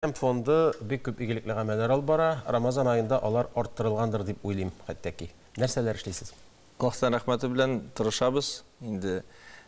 Фонды бик күп игелекле гамәлләр алып бара. Рамазан айында алар арттырылгандыр дип уйлыйм, хәтта ки. Нәрсәләр эшлисез? Аллаһтан рәхмәте белән тырышабыз. Инде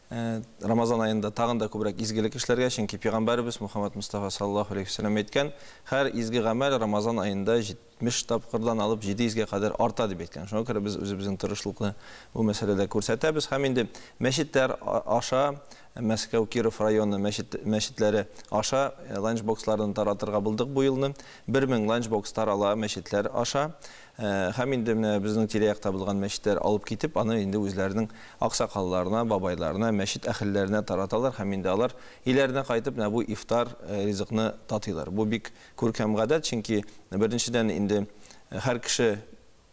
Рамазан айында тагын да күбрәк изгелек эшләргә, чөнки Пәйгамбәрбез Мухаммад Мустафа саллаллаһу алейхи ва саллям әйткән, һәр изге гамәл Рамазан айында 70 тапкырдан алып 700-гә кадәр арта дип әйткән. Шуңа күрә без үзебезнең тырышлыкны бу мәсьәләдә күрсәтәбез. Һәм инде мәчетләр аша Мәскәү, Киров районы мәчетләре аша ланчбоксларын таратырга булдык бу елны. 1000 ланчбокс тарала мәчетләр аша. Һәм инде безнең тирә-якта булган мәчетләр алып китеп, аны инде үзләренең аксакалларына, бабайларына, мәчет әһелләренә тараталар. Һәм инде алар иләренә кайтып, бу ифтар ризыкны татыйлар. Бу бик күркәм гадәт, чөнки беренчедән инде һәр кеше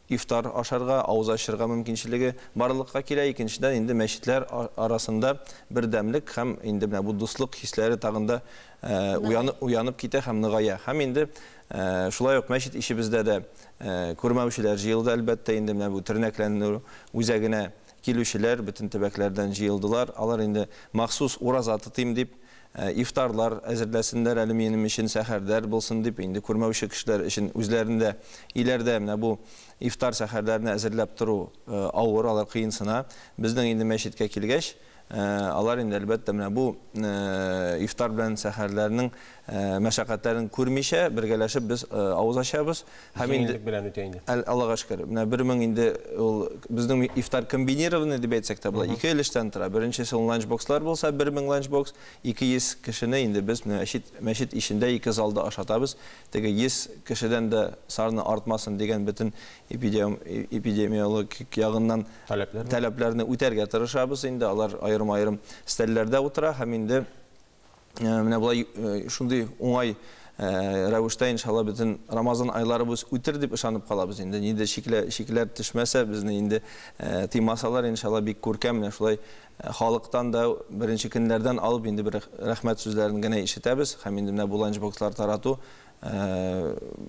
ифтар ашарга, авыз ачырга мөмкинчелеге барлыкка килә. Икенчедән инде мәчетләр арасында бердәмлек һәм инде бу дуслык хисләре тагында уянып китә һәм ныгая. Һәм инде шулай ук мәчет ишебездә дә күрмәүчеләр җыелды, әлбәттә инде бу тернәкләнү үзәгенә килүчеләр бөтен төбәкләрдән җыелдылар. Алар инде махсус ураза тотыйм дип ифтарлар әзерләсеннәр, әле минем өчен сәхәрдәр булсын дип, инде күрмәүче кешеләр өчен үзләрендә иләрдә бу ифтар сәхәрләрне әзерләп тору авыр, алар кыенсына. Безнең инде мәчеткә килгәч, алар инде әлбәттә бу ифтар белән сәхәрләрнең мәшәкатьләрен күрмичә бергәләшеп без авыз ачабыз. Һәм инде Аллаһка шөкер, 1000 инде ул безнең ифтар комбинированный дип әйтсәк тә була. Ике өлештән тора. Беренчесе ланчбокслар булса, 1000 ланчбокс, 200 кешене инде без мәчет ишендә ике залда ашатабыз. Теге 100 кешедән дә сарны артмасын дигән бөтен эпидемиологик ягыннан таләпләрне үтәргә тырышабыз. Инде алар айрым-айрым стәлләрдә утыра һәм инде булай шундый уңай рәвештә иншалла бөтен Рамазан айларыбыз үтер дип ышанып калабыз. Инде нидә шикләр төшмәсә, безне инде тыймасалар иншалла бик күркәм шулай халыктан да беренче көннәрдән алып инде бер рәхмәт сүзләрен генә ишетәбез. Һәм инде бу ланчбокслар тарату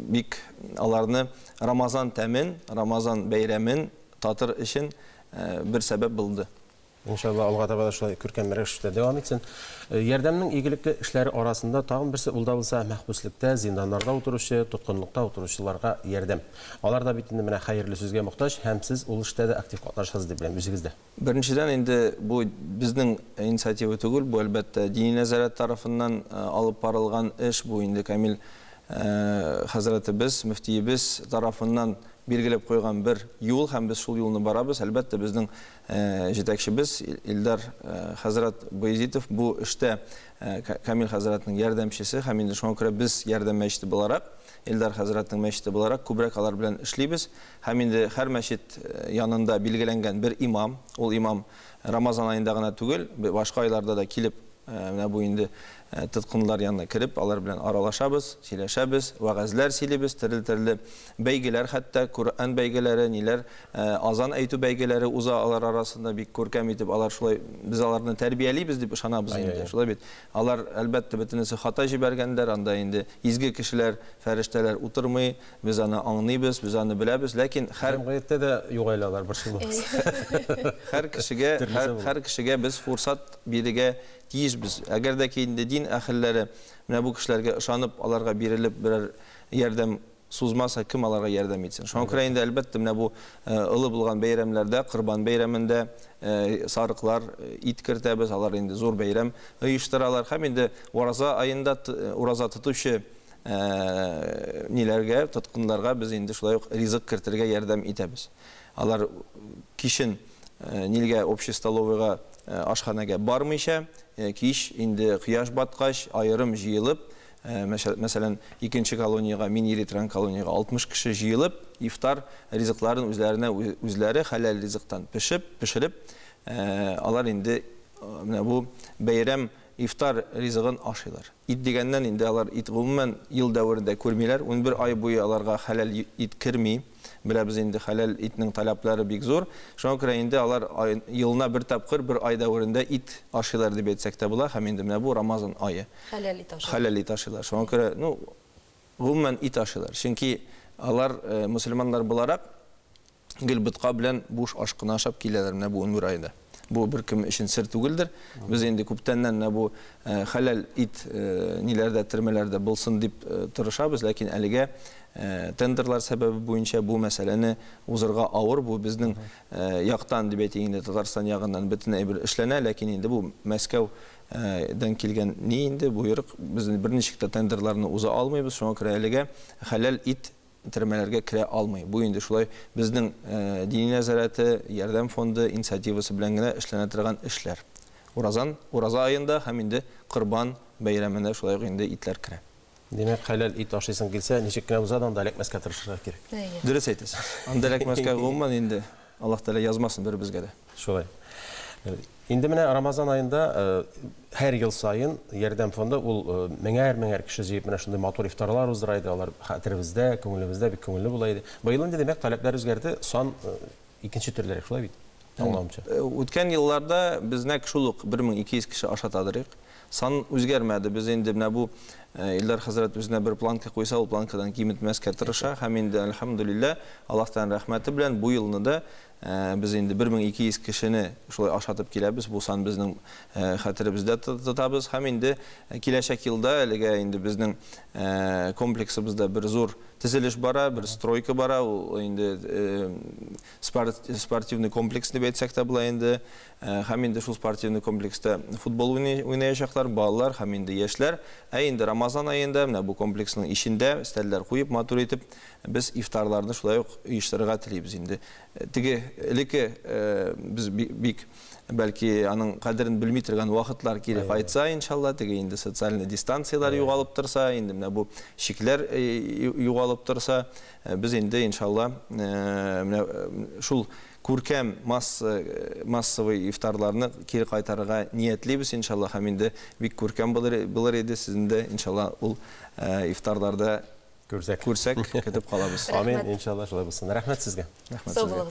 бик аларны Рамазан тәмен, Рамазан бәйрәмен татыр өчен бер сәбәп булды. Иншалла алга таба да шулай күркәм рәвештә дәвам итсен. Ярдәмнең игелекле эшләре арасында тагын берсе ул да булса мәхбүслектә, зинданнарда утыручы, тоткынлыкта утыручыларга ярдәм. Алар да бит инде менә хәерле сүзгә мохтаҗ һәм сез ул эштә дә актив катнашасыз дип беләм үзегездә. Беренчедән инде бу безнең инициатива түгел, бу әлбәттә дини нәзарәт тарафыннан алып барылган эш. Бу инде Камил хәзрәтебез, мөфтиебез тарафыннан билгеләп куйган бер юл һәм без шул юлны барабыз. Әлбәттә безнең җитәкчебез Илдар хәзрәт Баязитов бу эштә Камил хәзрәтнең ярдәмчесе һәм инде шуңа күрә без ярдәм мәчете буларак, Илдар хәзрәтнең мәчете буларак күбрәк алар белән эшлибез. Һәм инде һәр мәчет янында билгеләнгән бер имам, ул имам Рамазан аенда гына түгел, башка айларда да килеп бу инде тоткынлар янына кирип, алар белән аралашабыз, сөйләшәбез, вәгазьләр сөйлибез, төрле бәйгеләр, хәтта Коръән бәйгеләре, ниләр, азан әйтү бәйгеләре уза алар арасында бик күркәм итеп, алар шулай без аларны тәрбиялибез дип ышанабыз инде. Шулай бит. Алар әлбәттә бөтенесе хата җибәргәндәр, анда инде изге кешеләр, фәрештәләр утырмый, без аны аңлыйбыз, без аны беләбез, ләкин һәр гаятә дә югайлалар бер шул булса. Һәр кешегә без фурсат бирергә тиешбез. Әгәр дә ки инде дин әһелләре менә бу кешеләргә ышанып, аларга бирелеп берәр ярдәм сузмаса, кем аларга ярдәм итсен? Шуңа күрә инде әлбәттә менә бу ылы булган бәйрәмләрдә, Корбан бәйрәмендә сарыклар ит кертәбез, алар инде зур бәйрәм оештыралар. Һәм инде ураза аенда ураза тотучы ниләргә, тоткынларга без инде шулай ук ризык кертергә ярдәм итәбез. Алар кишен нилгә общий столовыйга ашханәгә бармыйча, кич инде кояш баткач айрым җыелып, мәсәлән, икенче колонияга, мини-ретран колонияга 60 кеше җыелып, ифтар ризыкларын үзләре хәләл ризыктан пешереп, алар инде менә бу бәйрәм ифтар ризыгын ашыйлар. Ит дигәннән инде алар ит гомумән ел дәврендә күрмиләр. 11 ай буе аларга хәләл ит керми. Беләбез инде хәләл итнең таләпләре бик зур. Шуңа күрә инде алар елына бер тапкыр бер ай дәврендә ит ашыйлар дип әйтсәк тә була. Һәм инде менә бу Рамазан ае. Хәләл ит ашыйлар. Шуңа күрә, гомумән ит ашыйлар. Чөнки алар мөселманнар буларак гел бутка белән буш аш кына ашап киләләр менә бу 11 айда. бу бер кем өчен сер түгелдер. Без инде күптәннән бу хәләл ит ниләрдә төрмәләрдә булсын дип тырышабыз, ләкин әлегә тендерлар сәбәбе буенча бу мәсьәләне узырга авыр. Бу безнең яктан дип әйтгәндә Татарстан ягыннан бөтен әйбер эшләнә, ләкин инде бу Мәскәүдән килгән ни инде буйрык без берничә тендерларны уза алмыйбыз. Шуңа күрә әлегә хәләл ит төрмәләргә керә алмый. Бу инде шулай безнең дини нәзарәте, ярдәм фонды инициативасы белән генә эшләнә торган эшләр. Ураза аенда һәм инде Корбан бәйрәменә шулай инде итләр керә. Демәк, хәләл ит ашыйсың килсә, ничек кенә узадан да эләкмәскә тырышырга кирәк. Дөрес әйтәсез. Анда эләкмәскә гомумән инде Аллаһ Тәгалә язмасын бер безгә дә. Шулай. Инде менә Рамазан айында һәр ел сайын ярдәм фонды ул меңәр кеше җыеп менә шундый матур ифтарлар уздыра иде. Алар хәтеребездә, күңелебездә бик күңелле була иде. Быел инде демәк таләпләр үзгәрде, сан икенче төрлерәк, шулай бит. Аңламчы. Үткән елларда безнәк шул ук 1200 кеше ашатадырык. Сан үзгәрмәде. Без инде менә бу Илдар хәзрәт үзенә бер планка куйса, ул планкадан киметмәскә тырыша. Һәм инде әлхәмдүлилләh, Аллаһтан рәхмәте белән бу елны да biz indi 1200 kişini şulay aşatıp kilebіз, bu san bizning xatiribizdə tutabız. Hem indi kiləşək yılda əligə indi bizning kompleksimizdə bir zor tiziliş bara, bir stroyka bara, indi sportivni kompleksini betsək də bula indi. Hem indi şu sportivni kompleksdə futbol oynayacaqlar, balalar, hem indi yaşlar. Indi Ramazan ayında bu kompleksin işində istədilər qoyub, matur etib, biz iftarlarını şulay uyuştırığa tileybiz indi. Tigi iliki biz bik belki anın qadrini bilmey turgan vaqtlar kelib aytsa inşallah tigi indi sotsial distansiyalar yo'qolib tursa, indi bu shiklar yo'qolib tursa, biz indi inşallah şul Kurkem massavy iftarlarını kiri qaytarıga niyetliybiz inşallah. Hem indi bik kurkem bular edi, sizin de inşallah ul iftarlarda görsek ketip kalabız. Amin inşallah şolay bulsun. Rahmet sizge. Sağ olun.